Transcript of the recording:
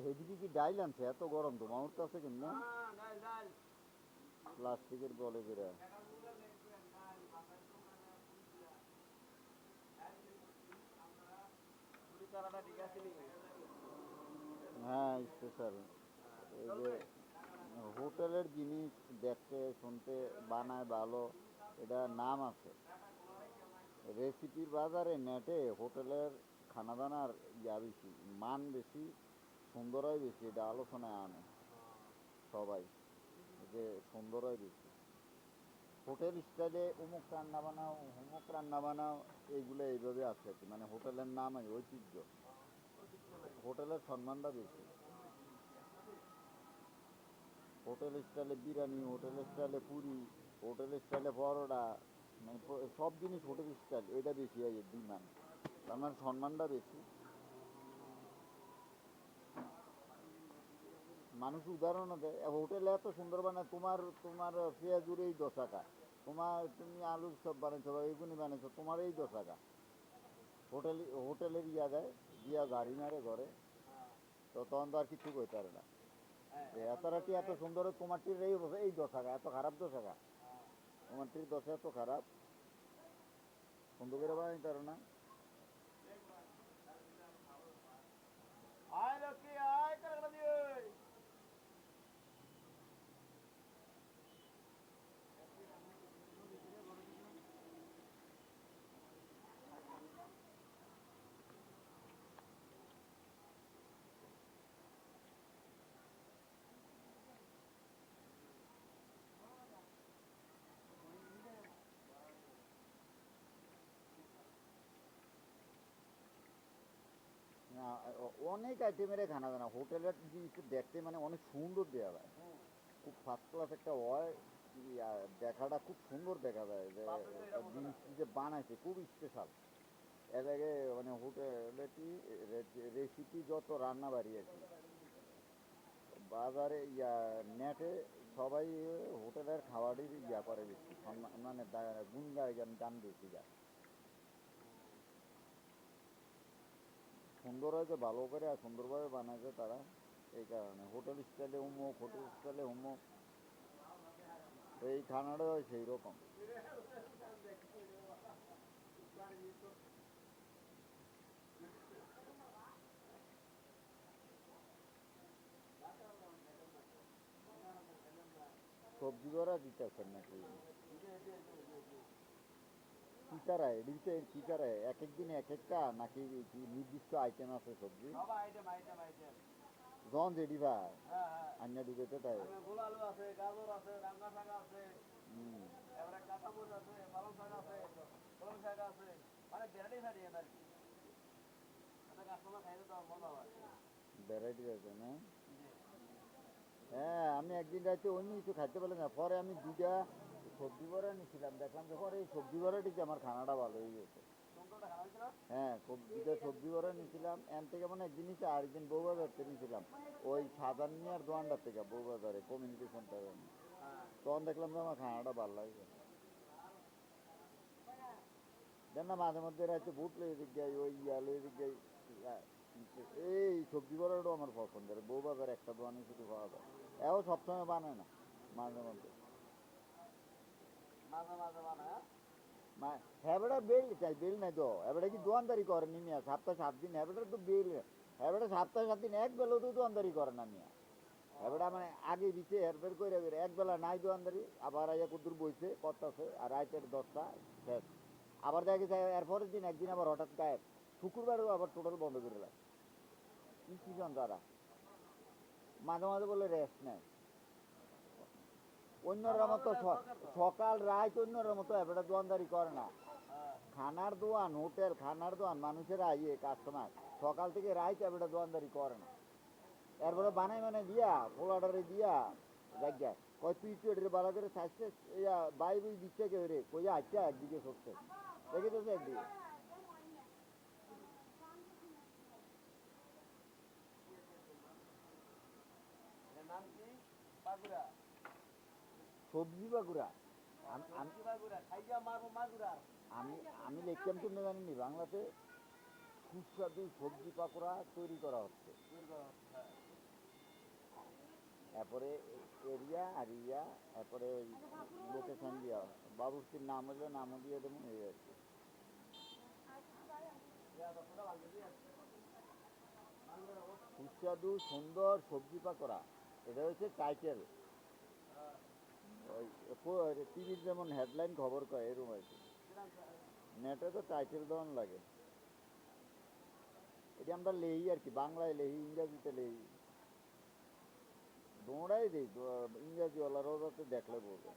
হেদিকে কি ডাইল আনছে? এত গরম তো মাউন্ট আছে কেমনে? প্লাস্টিকের বলে করে। হ্যাঁ স্পেশাল। এই যে হোটেলের জিনিস দেখতে শুনতে বানায় ভালো, এটা নাম আছে। রেসিপির বাজারে নেটে হোটেলের খানাদানার বেশি, মান বেশি, সুন্দর হয় বেশি, এটা আলোচনায় আনে সবাই, যে সুন্দর হয় বেশি। হোটেল স্টাইলে অমুক রান্না বানাও, অমুক রান্না বানাও, এইগুলো এইভাবে আছে আর কি। মানে হোটেলের নাম আছে, ঐতিহ্য, হোটেলের সম্মানটা বেশি। হোটেল স্টাইলে বিরিয়ানি, হোটেল স্টাইলে পুরি, হোটেল স্টাইলে পরোটা, মানে সব জিনিস হোটেল স্টাইল, এটা বেশি হয় ডিমান্ড, তার মানে সম্মানটা বেশি। মানুষ উদাহরণও দেয়, হোটেলে এত সুন্দর বানায়, তোমার তোমার পেঁয়াজুর এই 10 টাকা, তুমি আলুর সব বানাইছো বা এগুনি বানাইছো, তোমার এই 10 টাকা। হোটেলের দেয়, দিয়া গাড়ি মারে ঘরে, তো তখন তো আর কিছু কইতে পারে না। এত রাটি এত সুন্দর, তোমারটির এই অবস্থা, এই 10 টাকা, এত খারাপ 10 টাকা, তোমারটির 10 এত খারাপ, সুন্দর করে বানাইতে পারে না। না, অনেক আইটেমের খানা দানা হোটেলের জিনিস দেখতে মানে অনেক সুন্দর দেওয়া যায়, খুব ফার্স্ট ক্লাস একটা হয়, দেখাটা খুব সুন্দর দেখা যায়, যে জিনিসটি যে বানাইছে খুব স্পেশাল। এর আগে মানে হোটেলে কি রেসিপি যত রান্না বাড়ি আর কি, বাজারে নেটে সবাই হোটেলের খাবারই করে বেশি, মানে গুণ গায়, গান বেশি গায়, সুন্দর হয়েছে ভালো করে আর সুন্দরভাবে বানাইছে তারা, এই কারণে হোটেল স্টাইলে উমুক, হোটেল স্টাইলে উমুক, এই খানাটাও সেই রকম। সবজি করা দিতেছেন নাকি? কি তারায় দিতে, কি তারায় এক এক দিন এক একটা, নাকি কি নির্দিষ্ট আইটেম আছে সবজি? জন যেডি ভাই আন্যা ঢুকেতে তাই। হুম। ভ্যারাইটি আছে না? হ্যাঁ, আমি একদিন রাতে অন্য কিছু খাইতে পারলাম না, পরে আমি দুইটা সবজি বড়া নিয়েছিলাম, দেখলাম যে পরে এই সবজি বড়াটিতে আমার খানাটা ভালো হয়ে গেছে। হ্যাঁ, দুইটা সবজি বড়া নিয়েছিলাম এন থেকে, মানে একদিন নিচে আরেকদিন বউবাজার থেকে নিয়েছিলাম, ওই সাজান মিয়ার দোয়ানটার থেকে, বউবাজারে কমিউনিটি সেন্টারে। তখন দেখলাম যে আমার খানাটা ভালো লাগে। দেন না মাঝে মধ্যে রাতে বুট লয়ে দিক যাই, ওই লয়ে দিক যাই, এই সবজি বড়াটাও আমার পছন্দের, বউবাজার একটা দোয়ানে শুধু পাওয়া যায়, এও সবসময় বানায় না, মাঝে মধ্যে। হ্যাঁ বেল চাই, বেল নাই তো এবারে কি দোয়ানদারি করে নি মিয়া, সপ্তাহে 7 দিন হ্যাঁ তো বেল, হ্যাঁ সপ্তাহে 7 দিন এক বেলা তো দোয়ানদারি করে না মিয়া। হ্যাঁ মানে আগে দিচ্ছে হেরফের করে এক বেলা নাই দোয়ানদারি, আবার আইয়া কুদ্দুর বইছে করতেছে, আর রাইতের 10টা শেষ, আবার দেখা গেছে এরপরের দিন একদিন আবার হঠাৎ গায়েব, শুক্রবারও আবার টোটাল বন্ধ করে দেয়। কি সিজন তারা, মাঝে মাঝে বলে রেস্ট নেয়, অন্যরা মতো সকাল রাত অন্যরা মতো এবারে দোয়ানদারি করে না। খানার দোয়ান, হোটেল খানার দোয়ান, মানুষের আইয়ে কাস্টমার সকাল থেকে রাত এবারে দোয়ানদারি করে না। এরপরে বানাই মানে দিয়া পোলাডারে দিয়া জায়গা কয় তুই একটু এটারে বালা করে চাইছে, ইয়া বাই বই দিচ্ছে কেউ রে কইয়া আচ্ছা একদিকে সরছে, দেখে তো একদিকে সবজি বাগুড়া। আমি আমি লিখতাম, তুমি জানেননি বাংলাতে সুস্বাদু সবজি পাকোড়া তৈরি করা হচ্ছে। এরপরে এরিয়া আর ইয়া, এরপরে লোকেশন দিয়া বাবুর্চির নাম হলে নামও দিয়ে দেবো, এই আর কি। সুস্বাদু সুন্দর সবজি পাকোড়া, এটা হচ্ছে টাইটেল। ওই টিভির যেমন হেডলাইন খবর কয় এরকম আর কি, নেটে তো টাইটেল দেওয়ান লাগে। এটা আমরা লেহি আর কি, বাংলায় লেহি, ইংরাজিতে লেহি, দৌড়াই দিই ইংরাজিওয়ালারাও যাতে দেখলে বলবে।